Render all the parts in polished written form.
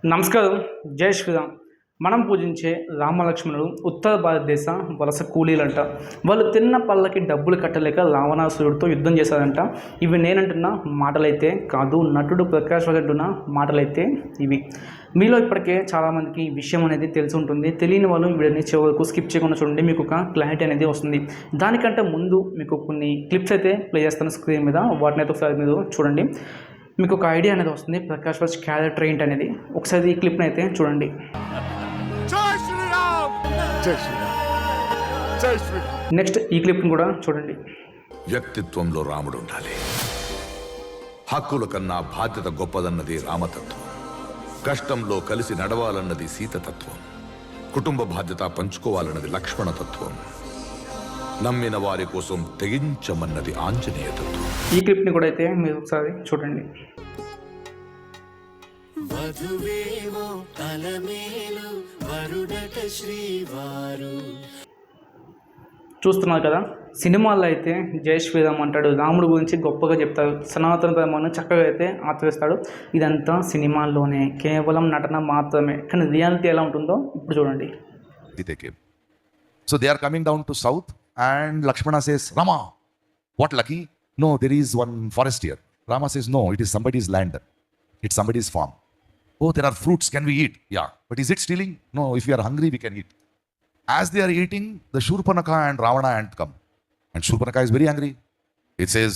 నమస్కారం. జై శ్రీరామ్. మనం పూజించే రామలక్ష్మణుడు ఉత్తర భారతదేశ వలస కూలీలంట. వాళ్ళు తిన్న పళ్ళకి డబ్బులు కట్టలేక రావణాసురుడితో యుద్ధం చేశారంట. ఇవి నేనంటున్న మాటలైతే కాదు, నటుడు ప్రకాష్ రాజ్ అంటున్న మాటలైతే ఇవి. మీలో ఇప్పటికే చాలామందికి ఈ విషయం అనేది తెలిసి ఉంటుంది. తెలియని వాళ్ళు వీడియోని చివరకు స్కిప్ చేయకుండా చూడండి, మీకు ఒక క్లారిటీ అనేది వస్తుంది. దానికంటే ముందు మీకు కొన్ని క్లిప్స్ అయితే ప్లే చేస్తాను స్క్రీన్ మీద, వాటిని అయితే ఒకసారి మీరు చూడండి. మీకు ఒక ఐడియా అనేది వస్తుంది ప్రకాష్ రాజ్ క్యారెక్టర్ ఏంటి అనేది. ఒకసారి ఈ క్లిప్ని అయితే చూడండి. నెక్స్ట్ ఈ క్లిప్ని కూడా చూడండి. వ్యక్తిత్వంలో రాముడు ఉండాలి. హక్కుల కన్నా బాధ్యత గొప్పదన్నది రామతత్వం. కష్టంలో కలిసి నడవాలన్నది సీతతత్వం. కుటుంబ బాధ్యత పంచుకోవాలన్నది లక్ష్మణతత్వం. నమ్మిన వారి కోసం తెగించమన్నది ఆంజనేయ తత్వం. ఈ క్లిప్ని కూడా అయితే మీరు ఒకసారి చూడండి. చూస్తున్నారు కదా, సినిమాల్లో అయితే జై శ్రీరామ్ అంటాడు, రాముడు గురించి గొప్పగా చెప్తాడు, సనాతన ధర్మాన్ని చక్కగా అయితే ఆచరిస్తాడు. ఇదంతా సినిమాల్లోనే, కేవలం నటన మాత్రమే. కానీ రియాలిటీ ఎలా ఉంటుందో ఇప్పుడు చూడండి. So they are coming down to south and Lakshmana says, Rama, what lucky? No, there is one forest here. Rama says, no, it is somebody's land. It's somebody's farm. Oh, there are fruits, can we eat? Yeah, but is it stealing? No, if we are hungry, we can eat. As they are eating, the Shurpanaka and Ravana ant come. And Shurpanaka is very angry. It says,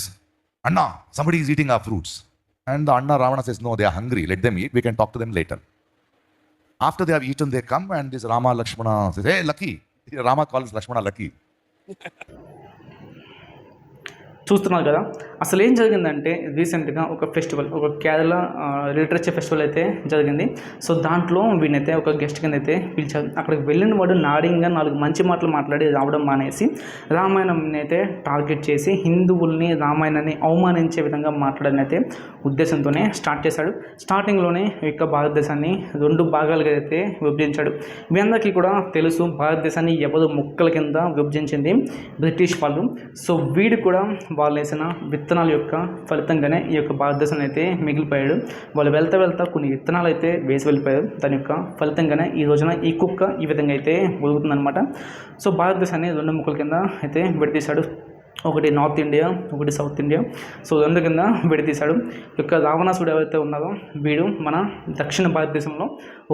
Anna, somebody is eating our fruits. And the Anna Ravana says, no, they are hungry, let them eat, we can talk to them later. After they have eaten, they come and this Rama Lakshmana says, hey, lucky. Rama calls Lakshmana lucky. చూస్తున్నారు కదా, అసలు ఏం జరిగిందంటే రీసెంట్గా ఒక festival, ఒక Kerala literature festival అయితే జరిగింది. సో దాంట్లో వీడినైతే ఒక గెస్ట్ కింద అయితే పిలిచారు. అక్కడికి వెళ్ళిన వాడు నాడింగా 4 మంచి మాటలు మాట్లాడి రావడం మానేసి రామాయణంని అయితే టార్గెట్ చేసి హిందువుల్ని రామాయణాన్ని అవమానించే విధంగా మాట్లాడని అయితే ఉద్దేశంతోనే స్టార్ట్ చేశాడు. స్టార్టింగ్లోనే ఈ యొక్క భారతదేశాన్ని 2 భాగాలుగా అయితే విభజించాడు. మీ అందరికీ కూడా తెలుసు, భారతదేశాన్ని ఎవరు ముక్కల కింద విభజించింది బ్రిటిష్ వాళ్ళు. సో వీడు కూడా వాళ్ళు వేసిన విత్తనాల యొక్క ఫలితంగానే ఈ యొక్క భారతదేశం అయితే మిగిలిపోయాడు. వాళ్ళు వెళ్తా కొన్ని విత్తనాలు అయితే వేసి వెళ్ళిపోయారు. దాని యొక్క ఫలితంగానే ఈ రోజున ఈ కుక్క ఈ విధంగా అయితే ఒరుగుతుందనమాట. సో భారతదేశాన్ని 2 ముక్కల కింద అయితే విడదీశాడు. ఒకటి నార్త్ ఇండియా, ఒకటి సౌత్ ఇండియా. సో 2 కింద విడదీశాడు. యొక్క రావణాసుడు ఎవరైతే ఉన్నారో వీడు మన దక్షిణ భారతదేశంలో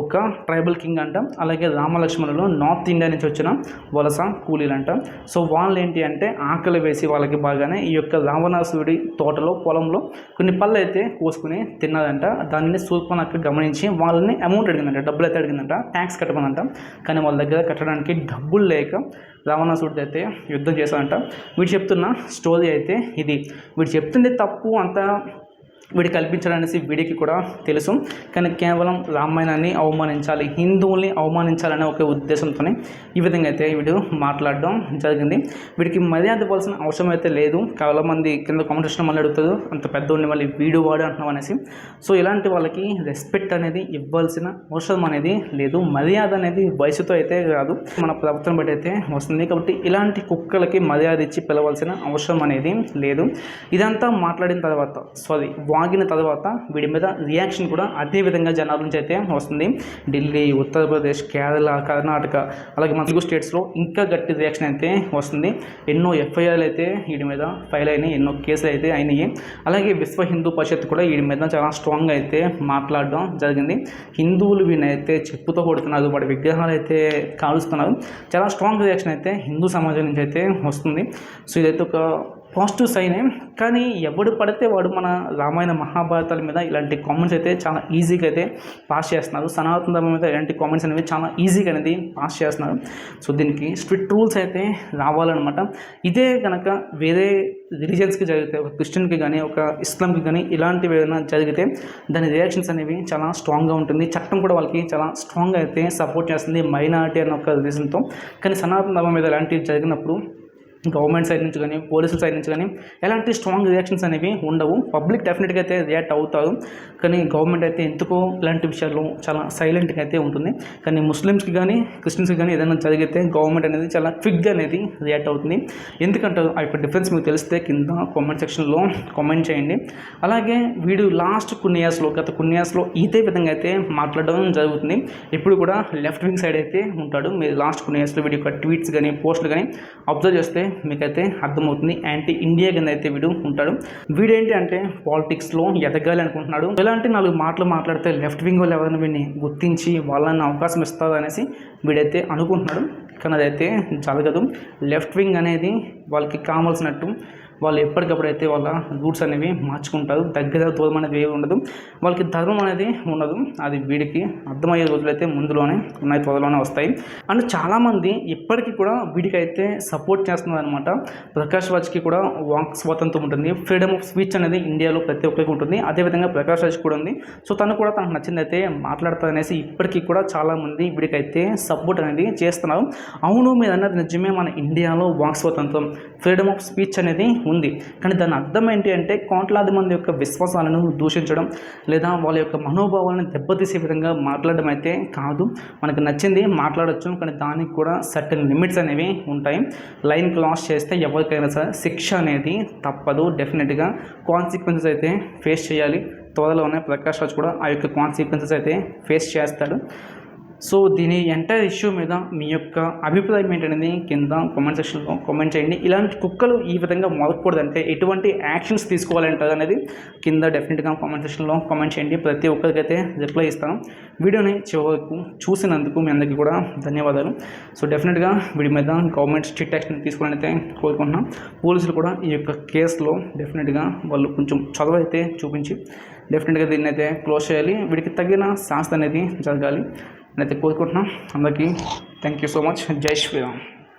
ఒక ట్రైబల్ కింగ్ అంట. అలాగే రామలక్ష్మణులు నార్త్ ఇండియా నుంచి వచ్చిన వలస కూలీలు అంట. సో వాళ్ళు ఏంటి అంటే ఆకలి వేసి వాళ్ళకి బాగానే ఈ యొక్క రావణాసుడి తోటలో, పొలంలో కొన్ని పళ్ళు అయితే కోసుకుని తిన్నారంట. దానిని శూర్పణఖ గమనించి వాళ్ళని అమౌంట్ అడిగిందంట, డబ్బులు అయితే అడిగిందంట, ట్యాక్స్ కట్టమనంట. కానీ వాళ్ళ దగ్గర కట్టడానికి డబ్బులు లేక రావణాసుడితో అయితే యుద్ధం చేశారంట. వీడు చెప్తున్న స్టోరీ అయితే ఇది. వీడు చెప్తుంది తప్పు అంతా వీడి కల్పించాలనేసి వీడికి కూడా తెలుసు. కానీ కేవలం రామాయణాన్ని అవమానించాలి, హిందువుల్ని అవమానించాలనే ఒక ఉద్దేశంతోనే ఈ విధంగా అయితే వీడు మాట్లాడడం జరిగింది. వీడికి మర్యాద ఇవ్వాల్సిన అవసరం అయితే లేదు. చాలా మంది కింద కామెంట్ సెక్షన్లో మళ్ళీ అడుగుతారు, అంత పెద్దోడిని మళ్ళీ వీడు వాడు అంటున్నాం అనేసి. సో ఇలాంటి వాళ్ళకి రెస్పెక్ట్ అనేది ఇవ్వాల్సిన అవసరం అనేది లేదు. మర్యాద అనేది వయసుతో అయితే కాదు, మన ప్రవర్తన బట్టి అయితే వస్తుంది. కాబట్టి ఇలాంటి కుక్కలకి మర్యాద ఇచ్చి పిలవాల్సిన అవసరం అనేది లేదు. ఇదంతా మాట్లాడిన తర్వాత వాగిన తర్వాత వీడి మీద రియాక్షన్ కూడా అదే విధంగా జనాల నుంచి అయితే వస్తుంది. ఢిల్లీ, ఉత్తరప్రదేశ్, కేరళ, కర్ణాటక, అలాగే మన తెలుగు స్టేట్స్లో ఇంకా గట్టి రియాక్షన్ అయితే వస్తుంది. ఎన్నో ఎఫ్ఐఆర్లు అయితే వీడి మీద ఫైల్ అయినాయి, ఎన్నో కేసులు అయితే అయినాయి. అలాగే విశ్వ హిందూ పరిషత్ కూడా వీడి మీద చాలా స్ట్రాంగ్గా అయితే మాట్లాడడం జరిగింది. హిందువులు వీనైతే చెప్పుతో కొడుతున్నారు, వాడి విగ్రహాలు అయితే కాలుస్తున్నారు. చాలా స్ట్రాంగ్ రియాక్షన్ అయితే హిందూ సమాజం నుంచి అయితే వస్తుంది. సో ఇదైతే ఒక పాజిటివ్ సైనే. కానీ ఎవడు పడితే వాడు మన రామాయణ మహాభారతాల మీద ఇలాంటి కామెంట్స్ అయితే చాలా ఈజీగా అయితే పాస్ చేస్తున్నారు. సనాతన ధర్మం మీద ఇలాంటి కామెంట్స్ అనేవి చాలా ఈజీగా అనేది పాస్ చేస్తున్నారు. సో దీనికి స్ట్రిక్ట్ రూల్స్ అయితే రావాలన్నమాట. ఇదే కనుక వేరే రిలీజియన్స్కి జరిగితే, ఒక క్రిస్టియన్కి కానీ ఒక ఇస్లాంకి కానీ ఇలాంటివి ఏదైనా జరిగితే దాని రియాక్షన్స్ అనేవి చాలా స్ట్రాంగ్గా ఉంటుంది. చట్టం కూడా వాళ్ళకి చాలా స్ట్రాంగ్గా అయితే సపోర్ట్ చేస్తుంది, మైనారిటీ అన్న ఒక రీజన్తో. కానీ సనాతన ధర్మం మీద ఇలాంటివి జరిగినప్పుడు గవర్నమెంట్ సైడ్ నుంచి కానీ పోలీసుల సైడ్ నుంచి కానీ ఎలాంటి స్ట్రాంగ్ రియాక్షన్స్ అనేవి ఉండవు. పబ్లిక్ డెఫినెట్గా అయితే రియాక్ట్ అవుతారు, కానీ గవర్నమెంట్ అయితే ఎందుకో ఇలాంటి విషయాల్లో చాలా సైలెంట్గా అయితే ఉంటుంది. కానీ ముస్లిమ్స్కి కానీ క్రిస్టియన్స్కి కానీ ఏదైనా జరిగితే గవర్నమెంట్ అనేది చాలా క్విక్గా అనేది రియాక్ట్ అవుతుంది. ఎందుకంటే ఆ యొక్క డిఫరెన్స్ మీకు తెలిస్తే కింద కామెంట్ సెక్షన్లో కామెంట్ చేయండి. అలాగే వీడు లాస్ట్ గత కొన్ని ఇయర్స్లో ఇదే విధంగా అయితే మాట్లాడడం జరుగుతుంది. ఇప్పుడు కూడా లెఫ్ట్ వింగ్ సైడ్ అయితే ఉంటాడు. మీరు లాస్ట్ కొన్ని ఇయర్స్లో వీడి యొక్క ట్వీట్స్ కానీ పోస్టులు కానీ అబ్జర్వ్ చేస్తే మీకైతే అర్థమవుతుంది. యాంటీ ఇండియా కింద అయితే వీడు ఉంటాడు. వీడేంటి అంటే పాలిటిక్స్లో ఎదగాలి అనుకుంటున్నాడు. ఎలాంటి 4 మాటలు మాట్లాడితే లెఫ్ట్ వింగ్ వాళ్ళు ఎవరైనా వీడిని గుర్తించి వాళ్ళని అవకాశం ఇస్తారు అనేసి వీడైతే అనుకుంటున్నాడు. కానీ అదైతే జరగదు. లెఫ్ట్ వింగ్ అనేది వాళ్ళకి కావాల్సినట్టు వాళ్ళు ఎప్పటికప్పుడైతే వాళ్ళ రూట్స్ అనేవి మార్చుకుంటారు. దగ్గర దూరం అనేది ఏమి ఉండదు. వాళ్ళకి ధర్మం అనేది ఉండదు. అది వీడికి అర్థమయ్యే రోజులైతే ముందులోనే ఉన్నాయి, త్వరలోనే వస్తాయి. అండ్ చాలామంది ఇప్పటికీ కూడా వీడికైతే సపోర్ట్ చేస్తున్నారు అనమాట. ప్రకాష్ రాజ్కి కూడా వాక్ స్వాతంత్రం ఉంటుంది, ఫ్రీడమ్ ఆఫ్ స్పీచ్ అనేది ఇండియాలో ప్రతి ఒక్కరికి ఉంటుంది. అదేవిధంగా ప్రకాష్ రాజ్ కూడా ఉంది. సో తను కూడా తనకు నచ్చింది అయితే మాట్లాడతారనేసి ఇప్పటికీ కూడా చాలామంది వీడికైతే సపోర్ట్ అనేది చేస్తున్నారు. అవును, మీరు అన్నది నిజమే, మన ఇండియాలో వాక్ స్వాతంత్రం, ఫ్రీడమ్ ఆఫ్ స్పీచ్ అనేది ఉంది. కానీ దాని అర్థం ఏంటి అంటే కోట్లాది మంది యొక్క విశ్వాసాలను దూషించడం లేదా వాళ్ళ యొక్క మనోభావాలను దెబ్బతీసే విధంగా మాట్లాడడం అయితే కాదు. మనకు నచ్చింది మాట్లాడచ్చు, కానీ దానికి కూడా సర్టెన్ లిమిట్స్ అనేవి ఉంటాయి. లైన్ క్రాస్ చేస్తే ఎవరికైనా సరే శిక్ష అనేది తప్పదు. డెఫినెట్గా కాన్సిక్వెన్సెస్ అయితే ఫేస్ చేయాలి. త్వరలోనే ప్రకాష్ రాజ్ కూడా ఆ యొక్క కాన్సిక్వెన్సెస్ అయితే ఫేస్ చేస్తాడు. సో దీని ఎంటైర్ ఇష్యూ మీద మీ యొక్క అభిప్రాయం ఏంటనేది కింద కామెంట్ సెక్షన్లో కామెంట్ చేయండి. ఇలాంటి కుక్కలు ఈ విధంగా మొదలకూడదంటే ఎటువంటి యాక్షన్స్ తీసుకోవాలంటారు అనేది కింద డెఫినెట్గా కామెంట్ సెక్షన్లో కామెంట్ చేయండి. ప్రతి ఒక్కరికైతే రిప్లై ఇస్తాను. వీడియోని చివరకు చూసినందుకు మీ అందరికీ కూడా ధన్యవాదాలు. సో డెఫినెట్గా వీడి మీద గవర్నమెంట్ స్ట్రిక్ట్ యాక్షన్ తీసుకోవాలని అయితే కోరుకుంటున్నాం. పోలీసులు కూడా ఈ యొక్క కేసులో డెఫినెట్గా వాళ్ళు కొంచెం చదువు అయితే చూపించి డెఫినెట్గా దీన్ని అయితే క్లోజ్ చేయాలి. వీడికి తగిన శాస్త్ర అనేది జరగాలి అయితే కోరుకుంటున్నాం. అందరికీ థ్యాంక్ యూ సో మచ్. జై శ్రీరామ్.